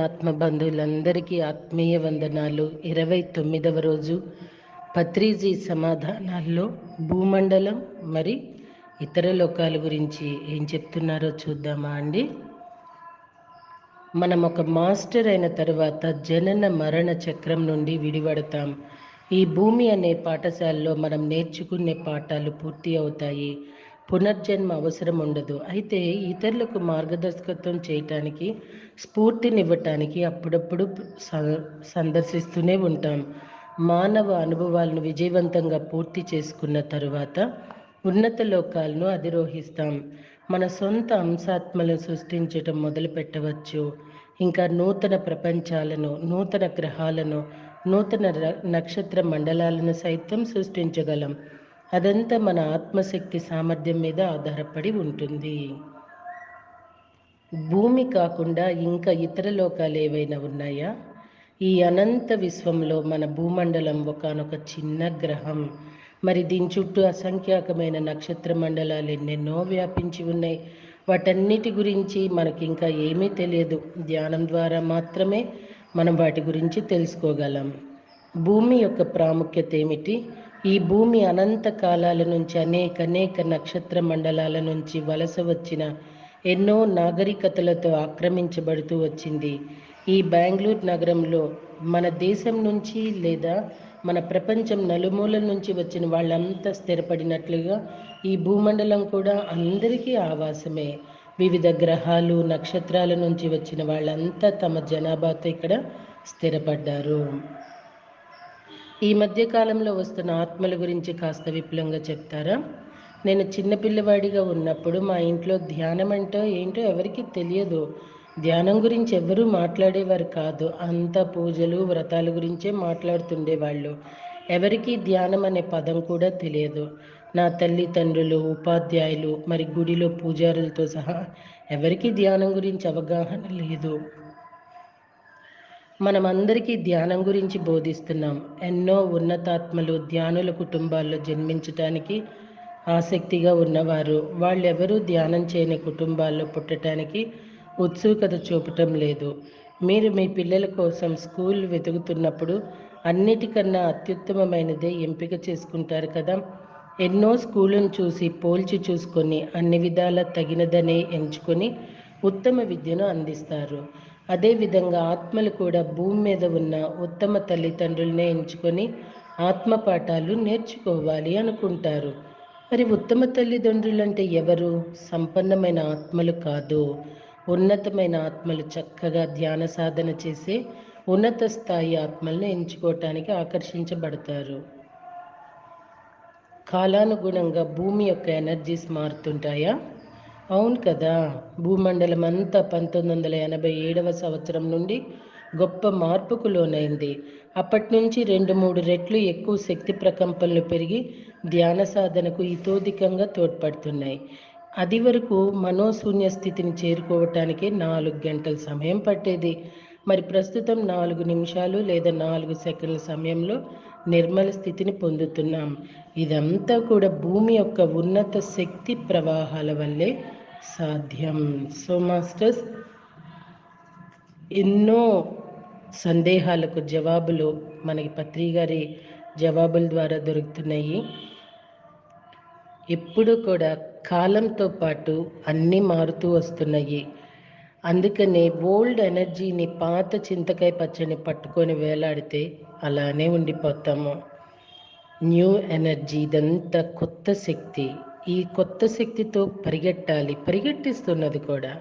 ఆత్మ బంధువులందరికీ ఆత్మీయ వందనాలు. 29వ రోజు పత్రిజీ సమాధానాల్లో భూమండలం మరి ఇతర లోకాల గురించి ఏం చెప్తున్నారో చూద్దామా అండి. మనం ఒక మాస్టర్ అయిన తర్వాత జనన మరణ చక్రం నుండి విడిపడతాం. ఈ భూమి అనే పాఠశాలలో మనం నేర్చుకునే పాఠాలు పూర్తి అవుతాయి. పునర్జన్మ అవసరం ఉండదు. అయితే ఇతరులకు మార్గదర్శకత్వం చేయటానికి, స్ఫూర్తినివ్వటానికి అప్పుడప్పుడు సందర్శిస్తూనే ఉంటాం. మానవ అనుభవాలను విజయవంతంగా పూర్తి చేసుకున్న తరువాత ఉన్నత లోకాలను అధిరోహిస్తాం. మన సొంత అంశాత్మలను సృష్టించటం మొదలు పెట్టవచ్చు. ఇంకా నూతన ప్రపంచాలను, నూతన గ్రహాలను, నూతన నక్షత్ర మండలాలను సైతం సృష్టించగలం. అదంతా మన ఆత్మశక్తి సామర్థ్యం మీద ఆధారపడి ఉంటుంది. భూమి కాకుండా ఇంకా ఇతర లోకాలు ఏవైనా ఉన్నాయా? ఈ అనంత విశ్వంలో మన భూమండలం ఒకానొక చిన్న గ్రహం. మరి దీని చుట్టూ అసంఖ్యాకమైన నక్షత్ర మండలాలు ఎన్నెన్నో వ్యాపించి ఉన్నాయి. వాటన్నిటి గురించి మనకి ఇంకా ఏమీ తెలియదు. ధ్యానం ద్వారా మాత్రమే మనం వాటి గురించి తెలుసుకోగలం. భూమి యొక్క ప్రాముఖ్యత ఏమిటి? ఈ భూమి అనంత కాలాల నుంచి అనేక నక్షత్ర మండలాల నుంచి వలస వచ్చిన ఎన్నో నాగరికతలతో ఆక్రమించబడుతూ వచ్చింది. ఈ బెంగళూరు నగరంలో మన దేశం నుంచి లేదా మన ప్రపంచం నలుమూలల నుంచి వచ్చిన వాళ్ళంతా స్థిరపడినట్లుగా ఈ భూమండలం కూడా అందరికీ ఆవాసమే. వివిధ గ్రహాలు, నక్షత్రాల నుంచి వచ్చిన వాళ్ళంతా తమ జనాభాతో ఇక్కడ స్థిరపడ్డారు. ఈ మధ్యకాలంలో వస్తున్న ఆత్మల గురించి కాస్త విపులంగా చెప్తారా? నేను చిన్నపిల్లవాడిగా ఉన్నప్పుడు మా ఇంట్లో ధ్యానం అంటే ఏంటో ఎవరికి తెలియదు. ధ్యానం గురించి ఎవరూ మాట్లాడేవారు కాదు. అంతా పూజలు, వ్రతాల గురించే మాట్లాడుతుండేవాళ్ళు. ఎవరికి ధ్యానం అనే పదం కూడా తెలియదు. నా తల్లిదండ్రులు, ఉపాధ్యాయులు, మరి గుడిలో పూజారులతో సహా ఎవరికి ధ్యానం గురించి అవగాహన లేదు. మనమందరికీ ధ్యానం గురించి బోధిస్తున్నాం. ఎన్నో ఉన్నతాత్మలు ధ్యానుల కుటుంబాల్లో జన్మించటానికి ఆసక్తిగా ఉన్నవారు, వాళ్ళెవరూ ధ్యానం చేయని కుటుంబాల్లో పుట్టడానికి ఉత్సుకత చూపటం లేదు. మీరు మీ పిల్లల కోసం స్కూల్ వెతుకుతున్నప్పుడు అన్నిటికన్నా అత్యుత్తమమైనదే ఎంపిక చేసుకుంటారు కదా. ఎన్నో స్కూళ్ళను చూసి పోల్చి చూసుకొని అన్ని విధాలా తగినదనే ఎంచుకొని ఉత్తమ విద్యను అందిస్తారు. అదేవిధంగా ఆత్మలు కూడా భూమి మీద ఉన్న ఉత్తమ తల్లిదండ్రులనే ఎంచుకొని ఆత్మ పాఠాలు నేర్చుకోవాలి అనుకుంటారు. మరి ఉత్తమ తల్లిదండ్రులు అంటే ఎవరు? సంపన్నమైన ఆత్మలు కాదు, ఉన్నతమైన ఆత్మలు చక్కగా ధ్యాన సాధన చేసే ఉన్నత స్థాయి ఆత్మలను ఎంచుకోవటానికి ఆకర్షించబడతారు. కాలానుగుణంగా భూమి యొక్క ఎనర్జీస్ మారుతుంటాయా? అవును కదా. భూమండలం అంతా 1987వ సంవత్సరం నుండి గొప్ప మార్పుకు లోనైంది. అప్పటి నుంచి 2-3 రెట్లు ఎక్కువ శక్తి ప్రకంపనలు పెరిగి ధ్యాన సాధనకు ఇతోధికంగా తోడ్పడుతున్నాయి. అది వరకు మనోశూన్య స్థితిని చేరుకోవటానికి 4 గంటల సమయం పట్టేది. మరి ప్రస్తుతం 4 నిమిషాలు లేదా 4 సెకండ్ల సమయంలో నిర్మల స్థితిని పొందుతున్నాం. ఇదంతా కూడా భూమి యొక్క ఉన్నత శక్తి ప్రవాహాల వల్లే సాధ్యం. సో మాస్టర్స్, ఎన్నో సందేహాలకు జవాబులు మనకి పత్రి గారి జవాబుల ద్వారా దొరుకుతున్నాయి. ఎప్పుడు కూడా కాలంతో పాటు అన్నీ మారుతూ వస్తున్నాయి. అందుకనే ఓల్డ్ ఎనర్జీని, పాత చింతకాయ పచ్చని పట్టుకొని వేలాడితే అలానే ఉండిపోతాము. న్యూ ఎనర్జీ, ఇదంతా కొత్త శక్తి. ఈ కొత్త శక్తితో పరిగెట్టిస్తున్నది కూడా.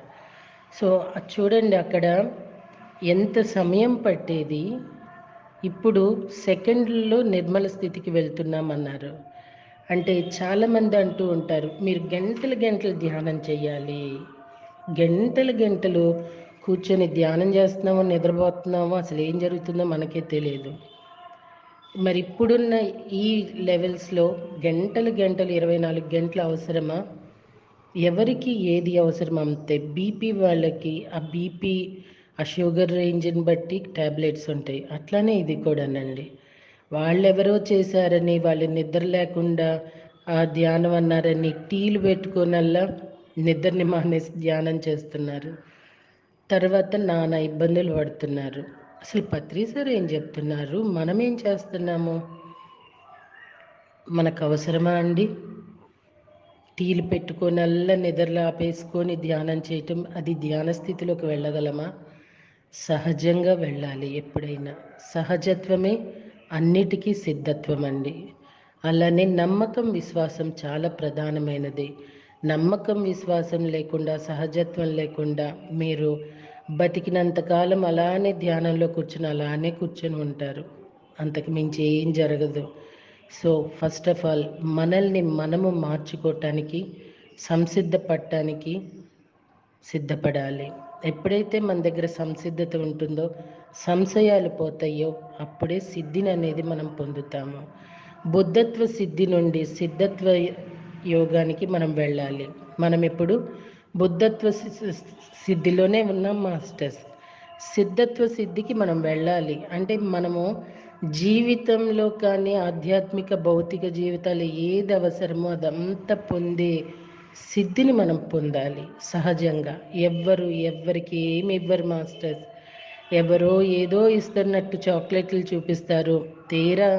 సో చూడండి, అక్కడ ఎంత సమయం పట్టేది, ఇప్పుడు సెకండ్లలో నిర్మల స్థితికి వెళ్తున్నామన్నారు. అంటే చాలామంది అంటూ ఉంటారు, మీరు గంటలు ధ్యానం చేయాలి. గంటలు కూర్చొని ధ్యానం చేస్తున్నామో నిద్రపోతున్నామో అసలు ఏం జరుగుతుందో మనకే తెలియదు. మరి ఇప్పుడున్న ఈ లెవెల్స్లో గంటలు 24 గంటలు అవసరమా? ఎవరికి ఏది అవసరం అంతే. బీపీ వాళ్ళకి ఆ షుగర్ రేంజ్ని బట్టి ట్యాబ్లెట్స్ ఉంటాయి. అట్లానే ఇది కూడానండి. వాళ్ళెవరో చేశారని, వాళ్ళు నిద్ర లేకుండా ధ్యానం అన్నారని టీలు పెట్టుకోనల్లా నిద్రని మానేసి ధ్యానం చేస్తున్నారు. తర్వాత నానా ఇబ్బందులు పడుతున్నారు. అసలు పత్రి సార్ ఏం చెప్తున్నారు, మనం ఏం చేస్తున్నాము? మనకు అవసరమా అండి? టీలు పెట్టుకొని నిద్రలు ఆపేసుకొని ధ్యానం చేయటం, అది ధ్యాన స్థితిలోకి వెళ్ళగలమా? సహజంగా వెళ్ళాలి ఎప్పుడైనా. సహజత్వమే అన్నిటికీ సిద్ధత్వం అండి. అలానే నమ్మకం, విశ్వాసం చాలా ప్రధానమైనది. నమ్మకం, విశ్వాసం లేకుండా, సహజత్వం లేకుండా మీరు బతికినంతకాలం అలానే ధ్యానంలో కూర్చుని అలానే కూర్చొని ఉంటారు. అంతకు మించి ఏం జరగదు. సో ఫస్ట్ ఆఫ్ ఆల్ మనల్ని మనము మార్చుకోవటానికి, సంసిద్ధపడటానికి సిద్ధపడాలి. ఎప్పుడైతే మన దగ్గర సంసిద్ధత ఉంటుందో, సంశయాలు పోతాయో, అప్పుడే సిద్ధిని అనేది మనం పొందుతాము. బుద్ధత్వ సిద్ధి నుండి సిద్ధత్వ యోగానికి మనం వెళ్ళాలి. మనం ఇప్పుడు బుద్ధత్వ సిద్ధిలోనే ఉన్నాం మాస్టర్స్. సిద్ధత్వ సిద్ధికి మనం వెళ్ళాలి. అంటే మనము జీవితంలో కానీ ఆధ్యాత్మిక భౌతిక జీవితాలు ఏది అవసరమో అదంతా పొందే సిద్ధిని మనం పొందాలి సహజంగా. ఎవ్వరికి ఏమి ఇవ్వరు మాస్టర్స్. ఎవరో ఏదో ఇస్తున్నట్టు చాక్లెట్లు చూపిస్తారు. తీరా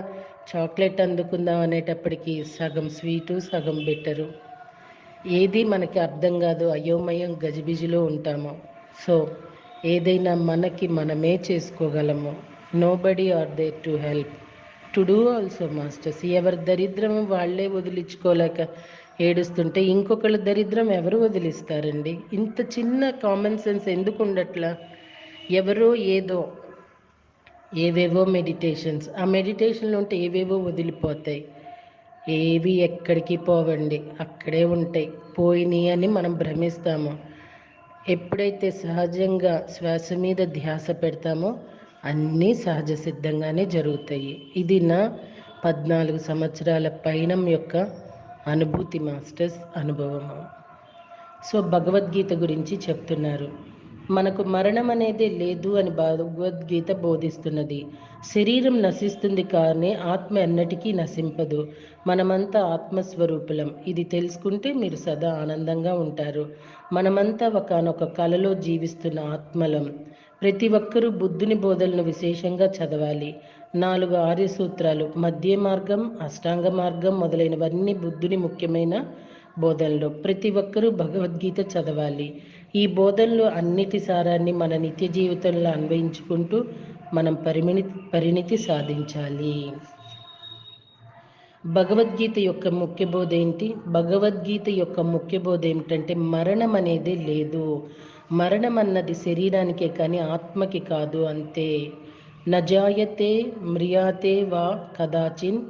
చాక్లెట్ అందుకుందాం అనేటప్పటికి సగం స్వీటు, సగం బిట్టరు. ఏది మనకి అర్థం కాదు, అయోమయం గజిబిజిలో ఉంటాము. సో ఏదైనా మనకి మనమే చేసుకోగలము. Nobody are there to help to do also masters. ఎవరి దరిద్రం వాళ్ళే వదిలించుకోలేక ఏడుస్తుంటే ఇంకొకళ్ళ దరిద్రం ఎవరు వదిలిస్తారండి? ఇంత చిన్న కామన్ సెన్స్ ఎందుకు ఉండట్లా? ఎవరో ఏవేవో మెడిటేషన్స్, ఆ మెడిటేషన్లో ఉంటే ఏవేవో వదిలిపోతాయి. ఏవి ఎక్కడికి పోవండి, అక్కడే ఉంటాయి. పోయినాయి అని మనం భ్రమిస్తాము. ఎప్పుడైతే సహజంగా శ్వాస మీద ధ్యాస పెడతామో అన్నీ సహజ సిద్ధంగానే జరుగుతాయి. ఇది నా 14 సంవత్సరాల పయనం యొక్క అనుభూతి మాస్టర్స్, అనుభవము. సో భగవద్గీత గురించి చెప్తున్నారు. మనకు మరణం అనేది లేదు అని భగవద్గీత బోధిస్తున్నది. శరీరం నశిస్తుంది కానీ ఆత్మ ఎన్నటికీ నశింపదు. మనమంతా ఆత్మస్వరూపులం. ఇది తెలుసుకుంటే మీరు సదా ఆనందంగా ఉంటారు. మనమంతా ఒకనొక కలలో జీవిస్తున్న ఆత్మలం. ప్రతి ఒక్కరూ బుద్ధుని బోధనలను విశేషంగా చదవాలి. 4 ఆర్య సూత్రాలు, మధ్య మార్గం, అష్టాంగ మార్గం మొదలైనవన్నీ బుద్ధుని ముఖ్యమైన బోధనలు. ప్రతి ఒక్కరూ భగవద్గీత చదవాలి. ఈ బోధనలు అన్నిటి సారాన్ని మన నిత్య జీవితంలో అన్వయించుకుంటూ మనం పరిణితి సాధించాలి. భగవద్గీత యొక్క ముఖ్య బోధ ఏంటి? భగవద్గీత యొక్క ముఖ్య బోధ ఏమిటంటే మరణం అనేది లేదు. మరణం అన్నది శరీరానికే కానీ ఆత్మకి కాదు, అంతే. నజాయతే మ్రియాతే వా కదాచిన్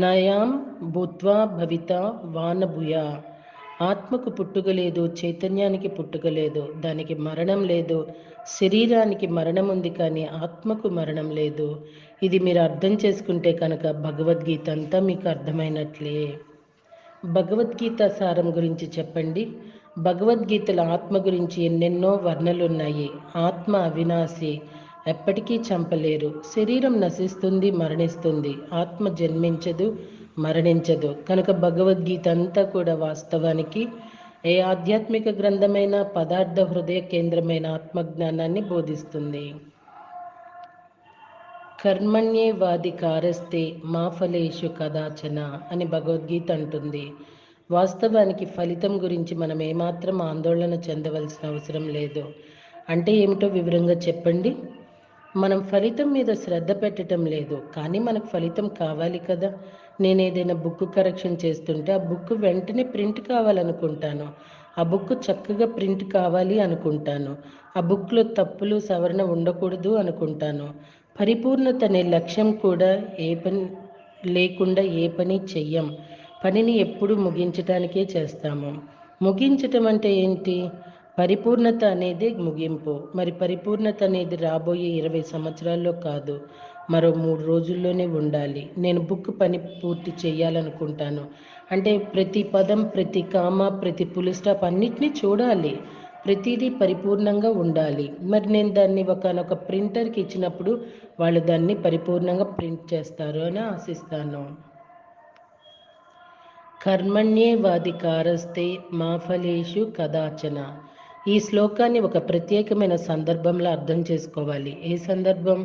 నయాం భూత్వా భవిత వానభుయ. ఆత్మకు పుట్టుక లేదు, చైతన్యానికి పుట్టుక లేదు, దానికి మరణం లేదు. శరీరానికి మరణం ఉంది కానీ ఆత్మకు మరణం లేదు. ఇది మీరు అర్థం చేసుకుంటే కనుక భగవద్గీత అంతా మీకు అర్థమైనట్లే. భగవద్గీత సారం గురించి చెప్పండి. భగవద్గీతలో ఆత్మ గురించి ఎన్నెన్నో వర్ణలు ఉన్నాయి. ఆత్మ అవినాశి, ఎప్పటికీ చంపలేరు. శరీరం నశిస్తుంది, మరణిస్తుంది. ఆత్మ జన్మించదు, మరణించదు. కనుక భగవద్గీత అంతా కూడా వాస్తవానికి ఏ ఆధ్యాత్మిక గ్రంథమైన పదార్థ హృదయ కేంద్రమైన ఆత్మజ్ఞానాన్ని బోధిస్తుంది. కర్మణ్యేవాధికారస్తే మా ఫలేషు కదాచన అని భగవద్గీత అంటుంది. వాస్తవానికి ఫలితం గురించి మనం ఏమాత్రం ఆందోళన చెందవలసిన అవసరం లేదు. అంటే ఏమిటో వివరంగా చెప్పండి. మనం ఫలితం మీద శ్రద్ధ పెట్టడం లేదు, కానీ మనకు ఫలితం కావాలి కదా. నేను ఏదైనా బుక్ కరెక్షన్ చేస్తుంటే ఆ బుక్ వెంటనే ప్రింట్ కావాలనుకుంటాను. ఆ బుక్ చక్కగా ప్రింట్ కావాలి అనుకుంటాను. ఆ బుక్లో తప్పులు, సవరణ ఉండకూడదు అనుకుంటాను. పరిపూర్ణత అనే లక్ష్యం కూడా లేకుండా ఏ పని చెయ్యం. పనిని ఎప్పుడు ముగించటానికే చేస్తాము. ముగించటం అంటే ఏంటి? పరిపూర్ణత అనేది ముగింపు. మరి పరిపూర్ణత అనేది రాబోయే 20 సంవత్సరాల్లో కాదు, మరో 3 రోజుల్లోనే ఉండాలి. నేను బుక్ పని పూర్తి చేయాలనుకుంటాను అంటే ప్రతి పదం, ప్రతి కామ, ప్రతి పులి స్టాప్ అన్నిటినీ చూడాలి. ప్రతిదీ పరిపూర్ణంగా ఉండాలి. మరి నేను దాన్ని ఒకనొక ప్రింటర్కి ఇచ్చినప్పుడు వాళ్ళు దాన్ని పరిపూర్ణంగా ప్రింట్ చేస్తారు అని ఆశిస్తాను. కర్మణ్యేవాధికారస్తే మా ఫలేషు కదాచన. ఈ శ్లోకాన్ని ఒక ప్రత్యేకమైన సందర్భంలో అర్థం చేసుకోవాలి. ఏ సందర్భం?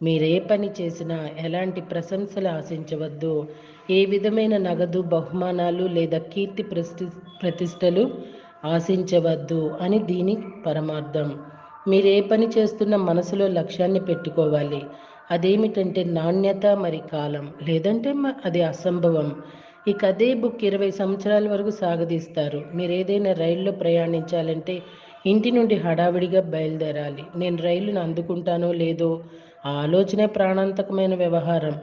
మీరే పని చేసినా ఎలాంటి ప్రశంసలు ఆశించవద్దు, ఏ విధమైన నగదు బహుమానాలు లేదా కీర్తి ప్రతిష్టలు ఆశించవద్దు అని దీని పరమార్థం. మీరే పని చేస్తున్న మనసులో లక్ష్యాన్ని పెట్టుకోవాలి. అదేమిటంటే నాణ్యత మరి కాలం, లేదంటే అది అసంభవం. ఇక అదే బుక్ 20 సంవత్సరాల వరకు సాగదీస్తారు. మీరు ఏదైనా రైల్లో ప్రయాణించాలంటే ఇంటి నుండి హడావిడిగా బయలుదేరాలి. నేను రైలును అందుకుంటానో లేదో ఆ ఆలోచనే ప్రాణాంతకమైన వ్యవహారం.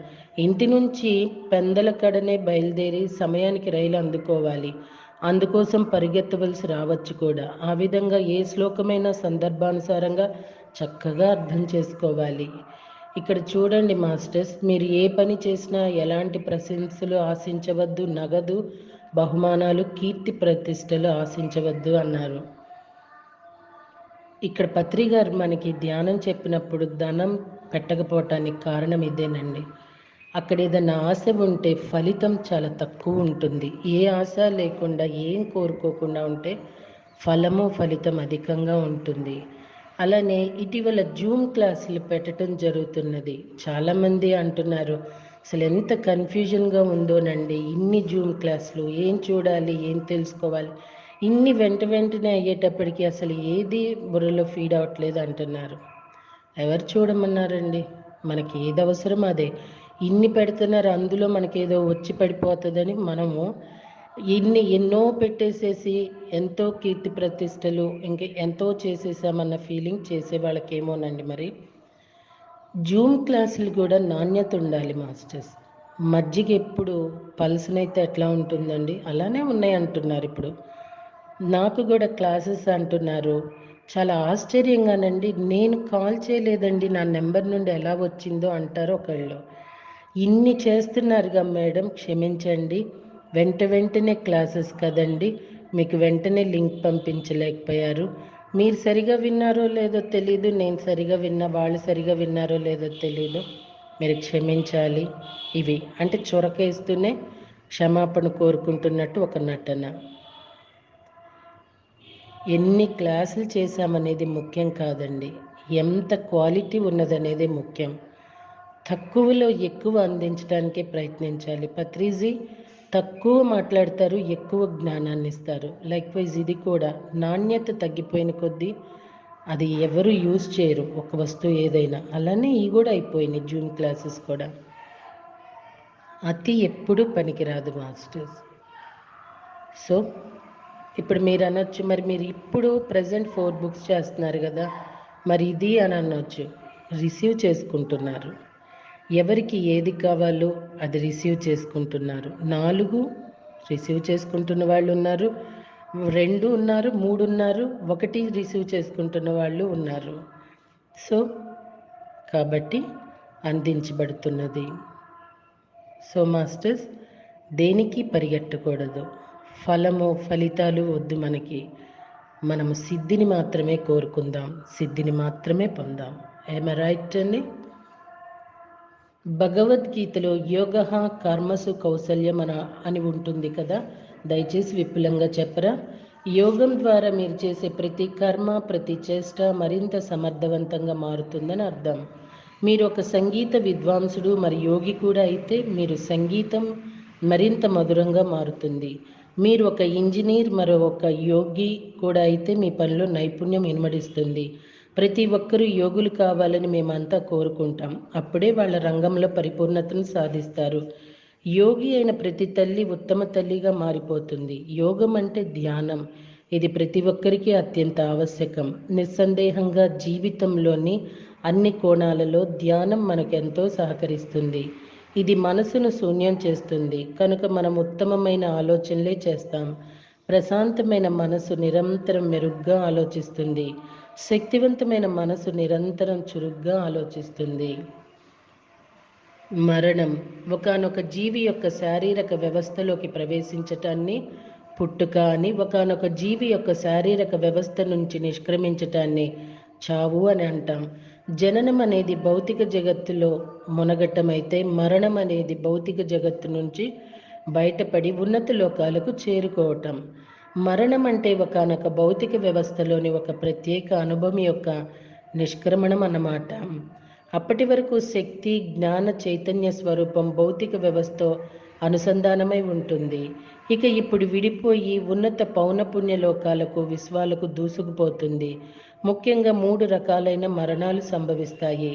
ఇంటి నుంచి పెందల కడనే బయలుదేరి సమయానికి రైలు అందుకోవాలి. అందుకోసం పరిగెత్తవలసి రావచ్చు కూడా. ఆ విధంగా ఏ శ్లోకమైనా సందర్భానుసారంగా చక్కగా అర్థం చేసుకోవాలి. ఇక్కడ చూడండి మాస్టర్స్, మీరు ఏ పని చేసినా ఎలాంటి ప్రశంసలు ఆశించవద్దు, నగదు బహుమానాలు కీర్తి ప్రతిష్టలు ఆశించవద్దు అన్నారు. ఇక్కడ పత్రి గారు మనకి ధ్యానం చెప్పినప్పుడు ధనం పెట్టకపోవటానికి కారణం ఇదేనండి. అక్కడ ఏదైనా ఆశ ఉంటే ఫలితం చాలా తక్కువ ఉంటుంది. ఏ ఆశ లేకుండా ఏం కోరుకోకుండా ఉంటే ఫలితం అధికంగా ఉంటుంది. అలానే ఇటీవల జూమ్ క్లాసులు పెట్టడం జరుగుతున్నది. చాలామంది అంటున్నారు అసలు ఎంత కన్ఫ్యూజన్గా ఉందోనండి, ఇన్ని జూమ్ క్లాసులు ఏం చూడాలి, ఏం తెలుసుకోవాలి, ఇన్ని వెంటనే అయ్యేటప్పటికి అసలు ఏది బుర్రలో ఫీడ్ అవ్వట్లేదు అంటున్నారు. ఎవరు చూడమన్నారండి? మనకి ఏది అవసరం అదే. ఇన్ని పెడుతున్నారు, అందులో మనకేదో వచ్చి పడిపోతుందని మనము ఎన్నో పెట్టేసేసి ఎంతో కీర్తి ప్రతిష్టలు ఇంకా ఎంతో చేసేసామన్న ఫీలింగ్ చేసే వాళ్ళకేమోనండి. మరి జూమ్ క్లాసులు కూడా నాణ్యత ఉండాలి మాస్టర్స్. మజ్జిగ ఎప్పుడు పల్సనైతే ఎట్లా ఉంటుందండి, అలానే ఉన్నాయి అంటున్నారు. ఇప్పుడు నాకు కూడా క్లాసెస్ అంటున్నారు. చాలా ఆశ్చర్యంగానండి, నేను కాల్ చేయలేదండి, నా నెంబర్ నుండి ఎలా వచ్చిందో అంటారు ఒకళ్ళు. ఇన్ని చేస్తున్నారుగా మేడం, క్షమించండి, వెంటనే క్లాసెస్ కదండి, మీకు వెంటనే లింక్ పంపించలేకపోయారు. మీరు సరిగా విన్నారో లేదో తెలీదు, నేను సరిగా వాళ్ళు సరిగా విన్నారో లేదో తెలీదు, మీరు క్షమించాలి. ఇవి అంటే చొరకేస్తూనే క్షమాపణ కోరుకుంటున్నట్టు ఒక నటన. ఎన్ని క్లాసులు చేశామనేది ముఖ్యం కాదండి, ఎంత క్వాలిటీ ఉన్నదనేది ముఖ్యం. తక్కువలో ఎక్కువ అందించడానికే ప్రయత్నించాలి. పత్రిజీ తక్కువ మాట్లాడతారు, ఎక్కువ జ్ఞానాన్ని ఇస్తారు. లైక్వైజ్ ఇది కూడా నాణ్యత తగ్గిపోయిన కొద్దీ అది ఎవరు యూజ్ చేయరు, ఒక వస్తువు ఏదైనా. అలానే ఇవి కూడా అయిపోయినాయి జూమ్ క్లాసెస్ కూడా. అతి ఎప్పుడూ పనికిరాదు మాస్టర్స్. సో ఇప్పుడు మీరు అనొచ్చు, మరి మీరు ఇప్పుడు ప్రజెంట్ 4 బుక్స్ చేస్తున్నారు కదా, మరి ఇది అని అనొచ్చు. రిసీవ్ చేసుకుంటున్నారు, ఎవరికి ఏది కావాలో అది రిసీవ్ చేసుకుంటున్నారు. 4 రిసీవ్ చేసుకుంటున్న వాళ్ళు ఉన్నారు, 2 ఉన్నారు, 3 ఉన్నారు, 1 రిసీవ్ చేసుకుంటున్న వాళ్ళు ఉన్నారు. సో కాబట్టి అందించబడుతున్నది. సో మాస్టర్స్, దేనికి పరిగెట్టకూడదు. ఫలితాలు వద్దు మనకి. మనము సిద్ధిని మాత్రమే కోరుకుందాం, సిద్ధిని మాత్రమే పొందాం. ఏమ రైట్ అండి? భగవద్గీతలో యోగ కర్మసు కౌశల్యం అని ఉంటుంది కదా, దయచేసి విపులంగా చెప్పరా? యోగం ద్వారా మీరు చేసే ప్రతి కర్మ, ప్రతి చేష్ట మరింత సమర్థవంతంగా మారుతుందని అర్థం. మీరు ఒక సంగీత విద్వాంసుడు మరి యోగి కూడా అయితే మీరు సంగీతం మరింత మధురంగా మారుతుంది. మీరు ఒక ఇంజనీర్ మరో ఒక యోగి కూడా అయితే మీ పనిలో నైపుణ్యం ఇనుమడిస్తుంది. ప్రతి ఒక్కరూ యోగులు కావాలని మేమంతా కోరుకుంటాం. అప్పుడే వాళ్ళ రంగంలో పరిపూర్ణతను సాధిస్తారు. యోగి అయిన ప్రతి తల్లి ఉత్తమ తల్లిగా మారిపోతుంది. యోగం అంటే ధ్యానం. ఇది ప్రతి ఒక్కరికి అత్యంత ఆవశ్యకం. నిస్సందేహంగా జీవితంలోని అన్ని కోణాలలో ధ్యానం మనకెంతో సహకరిస్తుంది. ఇది మనసును శూన్యం చేస్తుంది కనుక మనం ఉత్తమమైన ఆలోచనలే చేస్తాం. ప్రశాంతమైన మనసు నిరంతరం మెరుగ్గా ఆలోచిస్తుంది. శక్తివంతమైన మనసు నిరంతరం చురుగ్గా ఆలోచిస్తుంది. మరణం ఒకానొక జీవి యొక్క శారీరక వ్యవస్థలోకి ప్రవేశించటాన్ని పుట్టుక అని, ఒకానొక జీవి యొక్క శారీరక వ్యవస్థ నుంచి నిష్క్రమించటాన్ని చావు అని అంటాం. జననం అనేది భౌతిక జగత్తులో మునగటమైతే మరణం అనేది భౌతిక జగత్తు నుంచి బయటపడి ఉన్నత లోకాలకు చేరుకోవటం. మరణం అంటే ఒకానొక భౌతిక వ్యవస్థలోని ఒక ప్రత్యేక అనుభవం యొక్క నిష్క్రమణం అన్నమాట. అప్పటి వరకు శక్తి, జ్ఞాన, చైతన్య స్వరూపం భౌతిక వ్యవస్థతో అనుసంధానమై ఉంటుంది. ఇక ఇప్పుడు విడిపోయి ఉన్నత పౌనపుణ్య లోకాలకు, విశ్వాలకు దూసుకుపోతుంది. ముఖ్యంగా 3 రకాలైన మరణాలు సంభవిస్తాయి.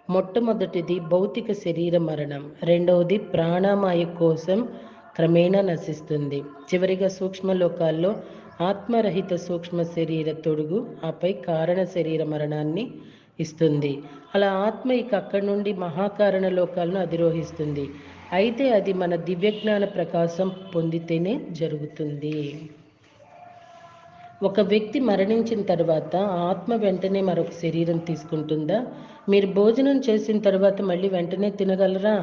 మొట్టమొదటిది భౌతిక శరీర మరణం, రెండవది ప్రాణామాయ కోసం క్రమేణా నశిస్తుంది, చివరిగా సూక్ష్మలోకాల్లో ఆత్మరహిత సూక్ష్మ శరీర తొడుగు, ఆపై కారణ శరీర మరణాన్ని ఇస్తుంది. అలా ఆత్మ ఇక అక్కడి నుండి మహాకారణ లోకాలను అధిరోహిస్తుంది. అయితే అది మన దివ్యజ్ఞాన ప్రకాశం పొందితేనే జరుగుతుంది. ఒక వ్యక్తి మరణించిన తర్వాత ఆత్మ వెంటనే మరొక శరీరం తీసుకుంటుందా? మీరు భోజనం చేసిన తర్వాత మళ్ళీ వెంటనే తినగలరా?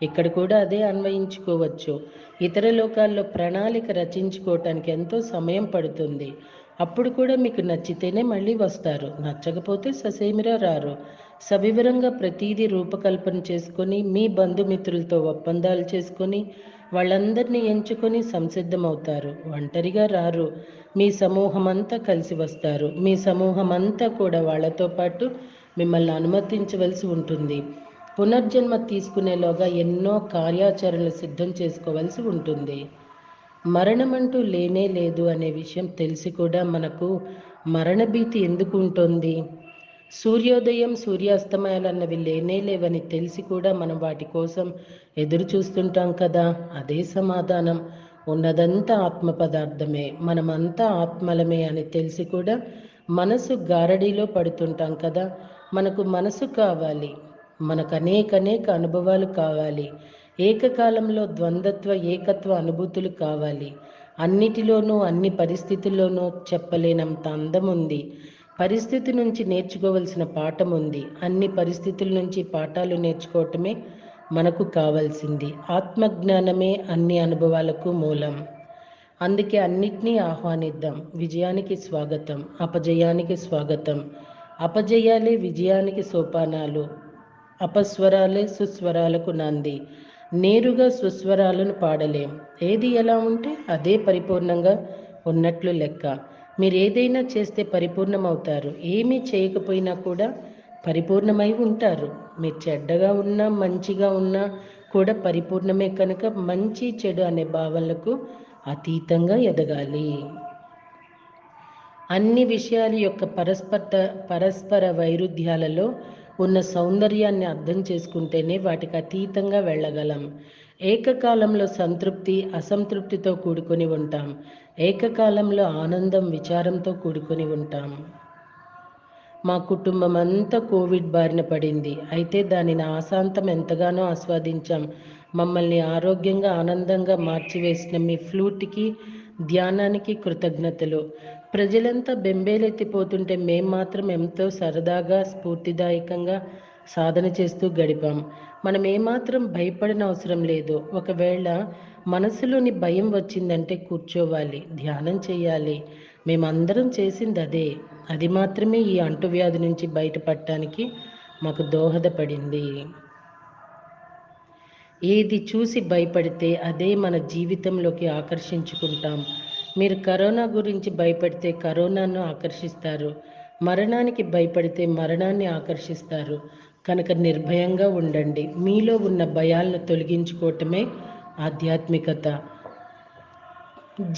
ఇక్కడ కూడా అదే అన్వయించుకోవచ్చు. ఇతర లోకాల్లో ప్రణాళిక రచించుకోవటానికి ఎంతో సమయం పడుతుంది. అప్పుడు కూడా మీకు నచ్చితేనే మళ్ళీ వస్తారు, నచ్చకపోతే ససేమిరా రారు. సవివరంగా ప్రతీదీ రూపకల్పన చేసుకొని, మీ బంధుమిత్రులతో ఒప్పందాలు చేసుకొని, వాళ్ళందరినీ ఎంచుకొని సంసిద్ధమవుతారు. ఒంటరిగా రారు, మీ సమూహం అంతా కలిసి వస్తారు. మీ సమూహం అంతా కూడా వాళ్ళతో పాటు మిమ్మల్ని అనుమతించవలసి ఉంటుంది. పునర్జన్మ తీసుకునేలోగా ఎన్నో కార్యాచరణలు సిద్ధం చేసుకోవాల్సి ఉంటుంది. మరణం అంటూ లేనే లేదు అనే విషయం తెలిసి కూడా మనకు మరణభీతి ఎందుకు ఉంటుంది? సూర్యోదయం, సూర్యాస్తమయాలు అన్నవి లేనే లేవని తెలిసి కూడా మనం వాటి కోసం ఎదురు చూస్తుంటాం కదా. అదే సమాధానం. ఉన్నదంతా ఆత్మ పదార్థమే, మనమంతా ఆత్మలమే అని తెలిసి కూడా మనసు గారడీలో పడుతుంటాం కదా. మనకు మనసు కావాలి, మనకు అనేక అనుభవాలు కావాలి, ఏకకాలంలో ద్వంద్వత్వ ఏకత్వ అనుభూతులు కావాలి. అన్నిటిలోనూ అన్ని పరిస్థితుల్లోనూ చెప్పలేనంత అందం ఉంది. పరిస్థితి నుంచి నేర్చుకోవలసిన పాఠం ఉంది. అన్ని పరిస్థితుల నుంచి పాఠాలు నేర్చుకోవటమే మనకు కావాల్సింది. ఆత్మజ్ఞానమే అన్ని అనుభవాలకు మూలం. అందుకే అన్నిటినీ ఆహ్వానిద్దాం. విజయానికి స్వాగతం, అపజయానికి స్వాగతం. అపజయాలే విజయానికి సోపానాలు, అపస్వరాలే సుస్వరాలకు నాంది. నేరుగా సుస్వరాలను పాడలేం. ఏది ఎలా ఉంటే అదే పరిపూర్ణంగా ఉన్నట్లు లెక్క. మీరు ఏదైనా చేస్తే పరిపూర్ణమవుతారు, ఏమీ చేయకపోయినా కూడా పరిపూర్ణమై ఉంటారు. మీరు చెడ్డగా ఉన్నా మంచిగా ఉన్నా కూడా పరిపూర్ణమే కనుక మంచి చెడు అనే భావనలకు అతీతంగా ఎదగాలి. అన్ని విషయాల యొక్క పరస్పర వైరుధ్యాలలో ఉన్న సౌందర్యాన్ని అర్థం చేసుకుంటేనే వాటికి అతీతంగా వెళ్ళగలం. ఏకకాలంలో సంతృప్తి, అసంతృప్తితో కూడుకొని ఉంటాం. ఏకకాలంలో ఆనందం, విచారంతో కూడుకొని ఉంటాం. మా కుటుంబం అంతా కోవిడ్ బారిన పడింది. అయితే దానిని ఆశాంతం ఎంతగానో ఆస్వాదించాం. మమ్మల్ని ఆరోగ్యంగా, ఆనందంగా మార్చివేసిన మీ ఫ్లూట్కి, ధ్యానానికి కృతజ్ఞతలు. ప్రజలంతా బెంబేలెత్తిపోతుంటే మేం మాత్రం ఎంతో సరదాగా, స్ఫూర్తిదాయకంగా సాధన చేస్తూ గడిపాం. మనం ఏమాత్రం భయపడిన అవసరం లేదు. ఒకవేళ మనసులోని భయం వచ్చిందంటే కూర్చోవాలి, ధ్యానం చేయాలి. మేమందరం చేసింది అదే. అది మాత్రమే ఈ అంటువ్యాధి నుంచి బయటపడటానికి మాకు దోహదపడింది. ఏది చూసి భయపడితే అదే మన జీవితంలోకి ఆకర్షించుకుంటాం. మీరు కరోనా గురించి భయపడితే కరోనాను ఆకర్షిస్తారు, మరణానికి భయపడితే మరణాన్ని ఆకర్షిస్తారు. కనుక నిర్భయంగా ఉండండి. మీలో ఉన్న భయాలను తొలగించుకోవటమే ఆధ్యాత్మికత.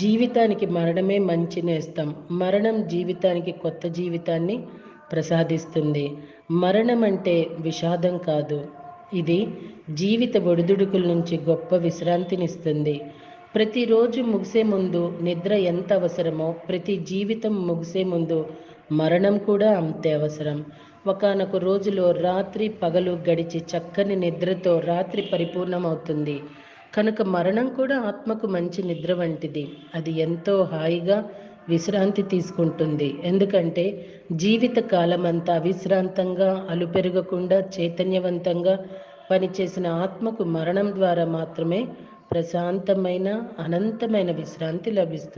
జీవితానికి మరణమే మంచి నేస్తం. మరణం జీవితానికి కొత్త జీవితాన్ని ప్రసాదిస్తుంది. మరణం అంటే విషాదం కాదు, ఇది జీవిత ఒడిదుడుకుల నుంచి గొప్ప విశ్రాంతినిస్తుంది. ప్రతిరోజు ముగిసే ముందు నిద్ర ఎంత అవసరమో, ప్రతి జీవితం ముగిసే ముందు మరణం కూడా అంతే అవసరం. ఒకానొక రోజులో రాత్రి పగలు గడిచి చక్కని నిద్రతో రాత్రి పరిపూర్ణమవుతుంది. కనుక మరణం కూడా ఆత్మకు మంచి నిద్ర వంటిది. అది ఎంతో హాయిగా విశ్రాంతి తీసుకుంటుంది. ఎందుకంటే జీవిత కాలమంతా అవిశ్రాంతంగా, అలుపెరగకుండా, చైతన్యవంతంగా పనిచేసిన ఆత్మకు మరణం ద్వారా మాత్రమే ప్రశాంతమైన, అనంతమైన విశ్రాంతి లభిస్తుంది.